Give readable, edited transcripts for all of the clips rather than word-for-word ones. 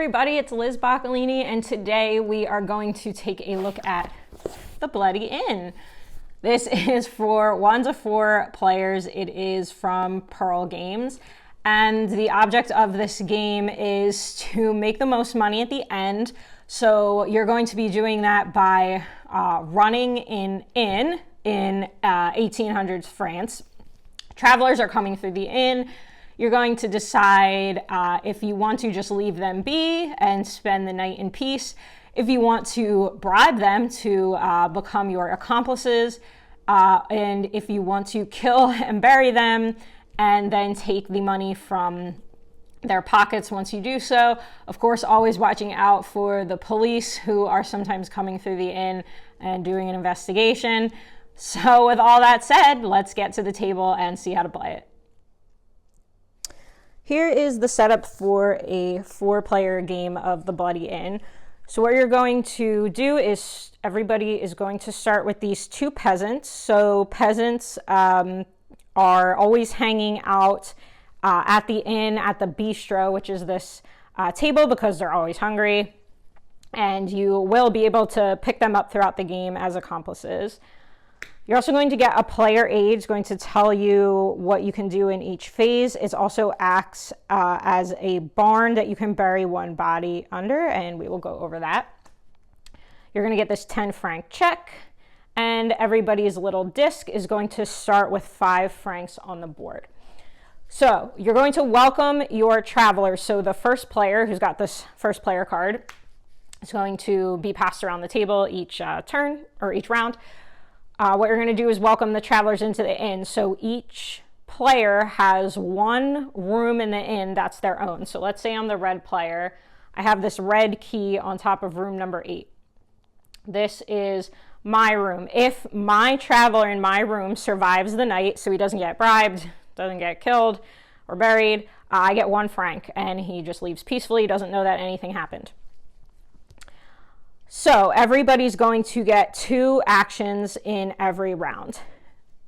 everybody, it's Liz Boccolini, and today we are going to take a look at the Bloody Inn. This is for 1 to 4 players. It is from Pearl Games, and the object of this game is to make the most money at the end. So you're going to be doing that by running an inn in 1800s France. Travelers are coming through the inn. You're going to decide if you want to just leave them be and spend the night in peace, if you want to bribe them to become your accomplices, and if you want to kill and bury them and then take the money from their pockets once you do so. Of course, always watching out for the police who are sometimes coming through the inn and doing an investigation. So with all that said, let's get to the table and see how to play it. Here is the setup for a 4-player game of the Bloody Inn. So what you're going to do is everybody is going to start with these 2 peasants. So peasants are always hanging out at the inn, at the bistro, which is this table, because they're always hungry. And you will be able to pick them up throughout the game as accomplices. You're also going to get a player aid. It's going to tell you what you can do in each phase. It also acts as a barn that you can bury one body under, and we will go over that. You're going to get this 10 franc check, and everybody's little disc is going to start with 5 francs on the board. So you're going to welcome your travelers. So the first player who's got this first player card is going to be passed around the table each turn or each round. What you're going to do is welcome the travelers into the inn. So each player has 1 room in the inn that's their own. So let's say I'm the red player. I have this red key on top of room number 8. This is my room. If my traveler in my room survives the night, so he doesn't get bribed, doesn't get killed or buried, I get 1 franc, and he just leaves peacefully, doesn't know that anything happened. So everybody's going to get 2 actions in every round.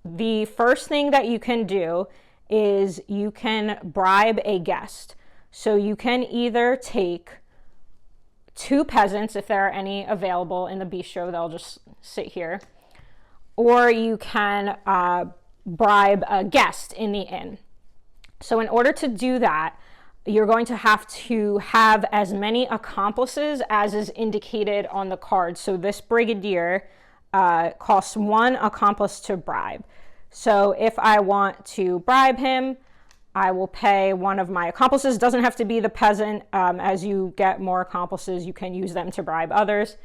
The first thing that you can do is you can bribe a guest. So you can either take 2 peasants, if there are any available in the bistro, they'll just sit here, or you can bribe a guest in the inn. So in order to do that, you're going to have as many accomplices as is indicated on the card. So this brigadier costs 1 accomplice to bribe. So if I want to bribe him, I will pay one of my accomplices. Doesn't have to be the peasant. As you get more accomplices, you can use them to bribe others.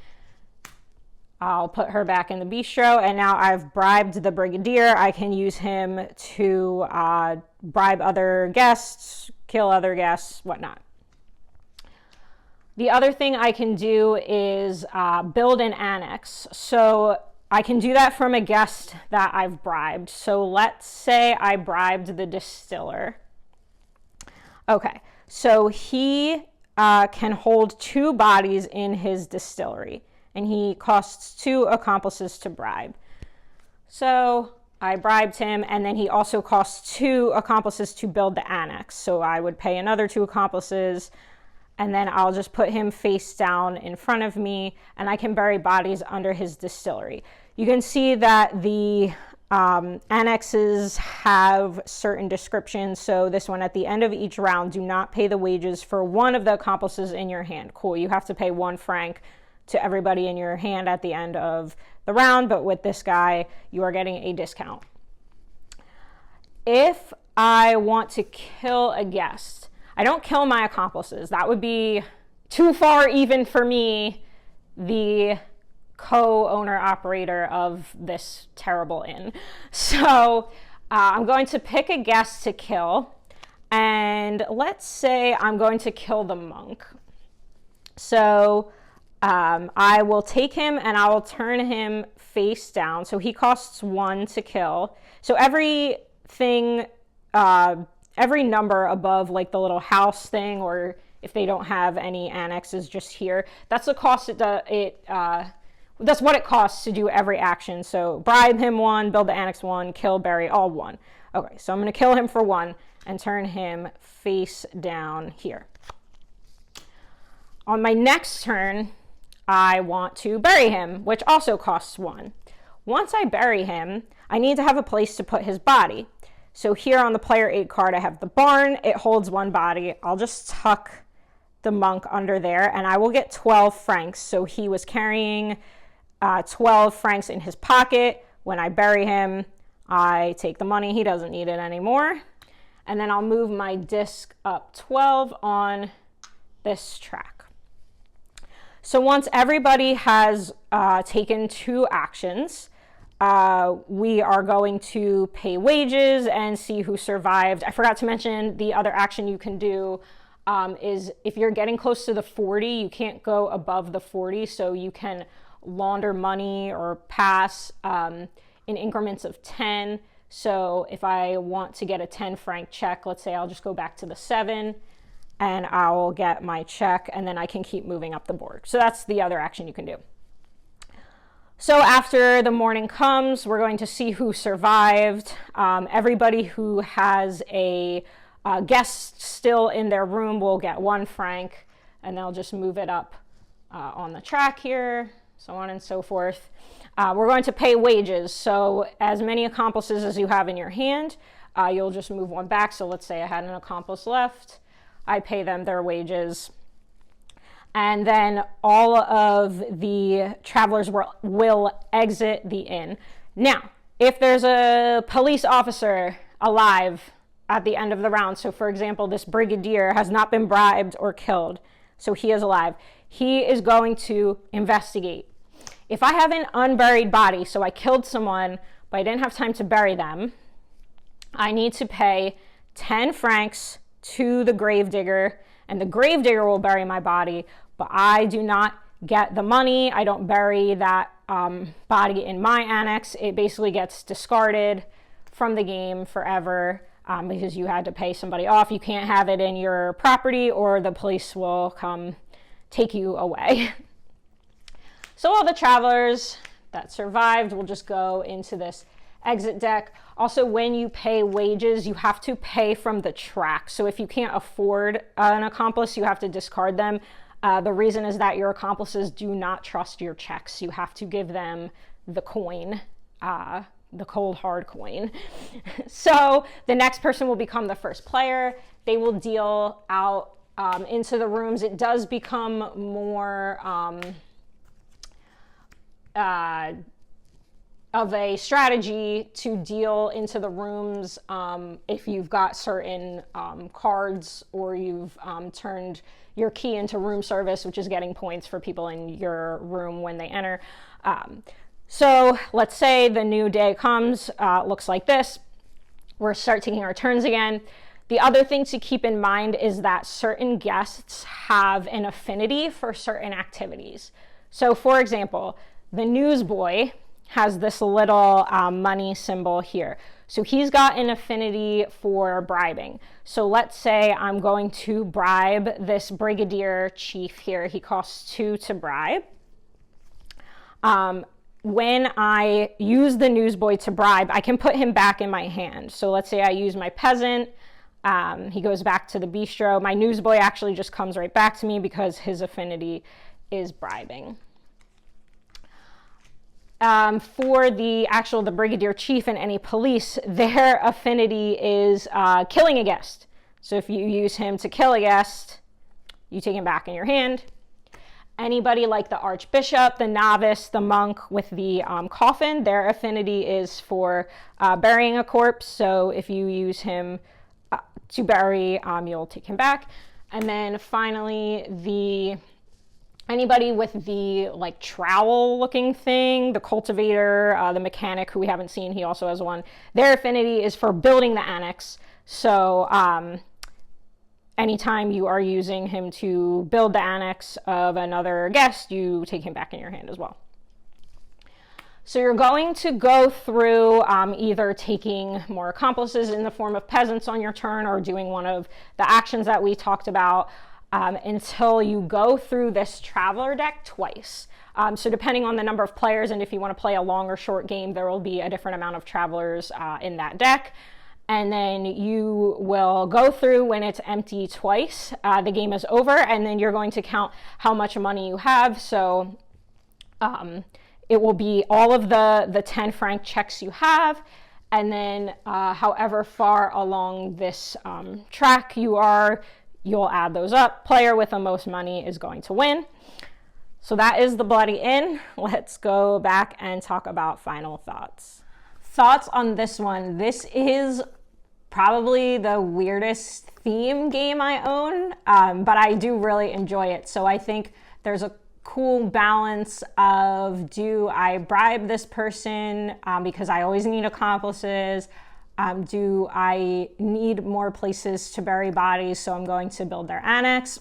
I'll put her back in the bistro, and now I've bribed the brigadier. I can use him to bribe other guests, kill other guests, whatnot. The other thing I can do is build an annex. So I can do that from a guest that I've bribed. So let's say I bribed the distiller. Okay, so he can hold 2 bodies in his distillery, and he costs 2 accomplices to bribe. So I bribed him, and then he also costs 2 accomplices to build the annex. So I would pay another 2 accomplices, and then I'll just put him face down in front of me, and I can bury bodies under his distillery. You can see that the annexes have certain descriptions. So this one, at the end of each round, do not pay the wages for one of the accomplices in your hand. Cool, you have to pay 1 franc to everybody in your hand at the end of the round, but with this guy, you are getting a discount. If I want to kill a guest, I don't kill my accomplices. That would be too far even for me, the co-owner operator of this terrible inn. So I'm going to pick a guest to kill, and let's say I'm going to kill the monk. So I will take him and I will turn him face down. So he costs 1 to kill. So everything, every number above like the little house thing, or if they don't have any annexes just here, that's the cost that's what it costs to do every action. So bribe him 1, build the annex 1, kill, bury, all 1. Okay, so I'm going to kill him for 1 and turn him face down here. On my next turn, I want to bury him, which also costs 1. Once I bury him, I need to have a place to put his body. So here on the player 8 card, I have the barn. It holds 1 body. I'll just tuck the monk under there, and I will get 12 francs. So he was carrying 12 francs in his pocket. When I bury him, I take the money. He doesn't need it anymore. And then I'll move my disc up 12 on this track. So once everybody has taken 2 actions, we are going to pay wages and see who survived. I forgot to mention the other action you can do is if you're getting close to the 40, you can't go above the 40, so you can launder money or pass in increments of 10. So if I want to get a 10 franc check, let's say I'll just go back to the 7 and I'll get my check, and then I can keep moving up the board. So that's the other action you can do. So after the morning comes, we're going to see who survived. Everybody who has a guest still in their room will get 1 franc, and they'll just move it up on the track here, so on and so forth. We're going to pay wages. So as many accomplices as you have in your hand, you'll just move 1 back. So let's say I had an accomplice left. I pay them their wages. And then all of the travelers will exit the inn. Now, if there's a police officer alive at the end of the round, so for example, this brigadier has not been bribed or killed, so he is alive, he is going to investigate. If I have an unburied body, so I killed someone, but I didn't have time to bury them, I need to pay 10 francs to the gravedigger, and the gravedigger will bury my body, but I do not get the money. I don't bury that body in my annex. It basically gets discarded from the game forever because you had to pay somebody off. You can't have it in your property or the police will come take you away. So all the travelers that survived will just go into this exit deck. Also, when you pay wages, you have to pay from the track. So if you can't afford an accomplice, you have to discard them. The reason is that your accomplices do not trust your checks. You have to give them the coin, the cold hard coin. So the next person will become the first player. They will deal out into the rooms. It does become more of a strategy to deal into the rooms if you've got certain cards or you've turned your key into room service, which is getting points for people in your room when they enter. So let's say the new day comes, looks like this. We're start taking our turns again. The other thing to keep in mind is that certain guests have an affinity for certain activities. So for example, the newsboy has this little money symbol here. So he's got an affinity for bribing. So let's say I'm going to bribe this brigadier chief here. He costs 2 to bribe. When I use the newsboy to bribe, I can put him back in my hand. So let's say I use my peasant. He goes back to the bistro. My newsboy actually just comes right back to me because his affinity is bribing. For the brigadier chief and any police, their affinity is killing a guest. So if you use him to kill a guest, you take him back in your hand. Anybody like the archbishop, the novice, the monk with the coffin, their affinity is for burying a corpse. So if you use him to bury, you'll take him back. And then finally, anybody with the like trowel looking thing, the cultivator, the mechanic who we haven't seen, he also has one. Their affinity is for building the annex. So anytime you are using him to build the annex of another guest, you take him back in your hand as well. So you're going to go through either taking more accomplices in the form of peasants on your turn or doing one of the actions that we talked about until you go through this traveler deck twice. So depending on the number of players and if you want to play a long or short game, there will be a different amount of travelers in that deck. and then you will go through when it's empty twice. The game is over, and then you're going to count how much money you have. So it will be all of the 10 franc checks you have, and then however far along this track you are, you'll add those up. Player with the most money is going to win. So that is the Bloody Inn. Let's go back and talk about final thoughts. Thoughts on this one. This is probably the weirdest theme game I own, but I do really enjoy it. So I think there's a cool balance of, do I bribe this person because I always need accomplices? Do I need more places to bury bodies, so I'm going to build their annex?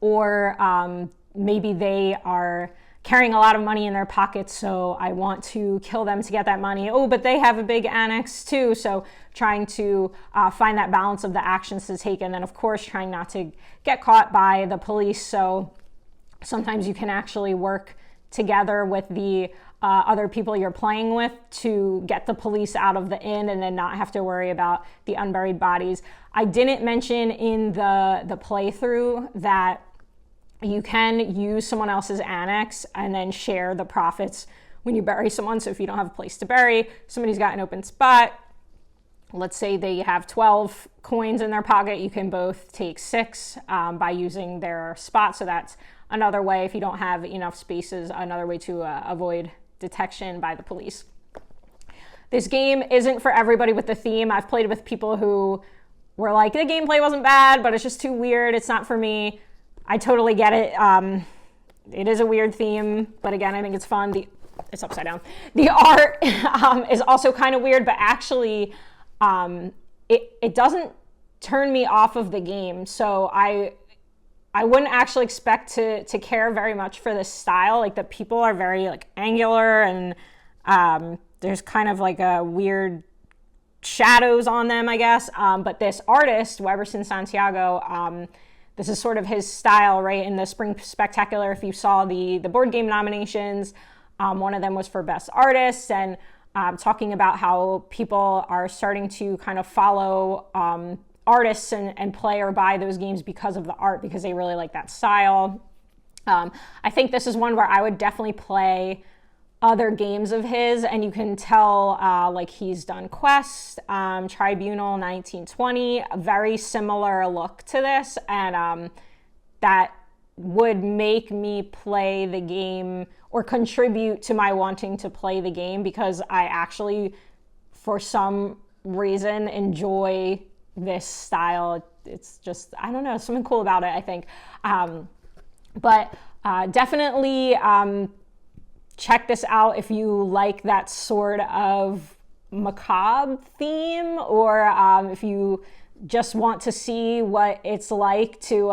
Or maybe they are carrying a lot of money in their pockets, so I want to kill them to get that money. Oh, but they have a big annex too. So trying to find that balance of the actions to take, and then of course trying not to get caught by the police. So sometimes you can actually work together with the other people you're playing with to get the police out of the inn and then not have to worry about the unburied bodies. I didn't mention in the playthrough that you can use someone else's annex and then share the profits when you bury someone. So if you don't have a place to bury, somebody's got an open spot, let's say they have 12 coins in their pocket, you can both take 6 by using their spot. So that's another way, if you don't have enough spaces, another way to avoid detection by the police. This game isn't for everybody with the theme. I've played with people who were like, the gameplay wasn't bad, but it's just too weird. It's not for me. I totally get it. It is a weird theme, but again, I think it's fun. It's upside down. The art is also kind of weird, but actually it doesn't turn me off of the game. So I wouldn't actually expect to care very much for this style. Like, the people are very like angular, and there's kind of like a weird shadows on them, I guess. But this artist, Weberson Santiago, this is sort of his style, right? In the Spring Spectacular, if you saw the board game nominations, one of them was for Best Artist, and talking about how people are starting to kind of follow artists and play or buy those games because of the art, because they really like that style. I think this is one where I would definitely play other games of his, and you can tell like he's done Quest, Tribunal 1920, a very similar look to this, and that would make me play the game or contribute to my wanting to play the game, because I actually, for some reason, enjoy this style. It's just, I don't know, something cool about it, I think. But definitely check this out if you like that sort of macabre theme, or if you just want to see what it's like to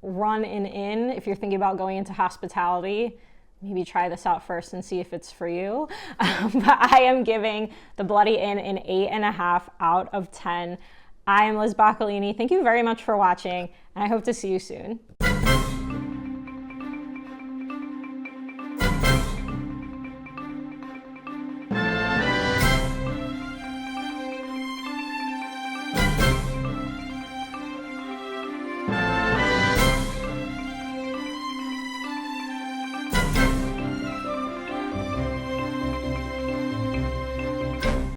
run an inn. If you're thinking about going into hospitality, maybe try this out first and see if it's for you. But I am giving the Bloody Inn an 8.5 out of 10. I am Liz Boccolini. Thank you very much for watching, and I hope to see you soon.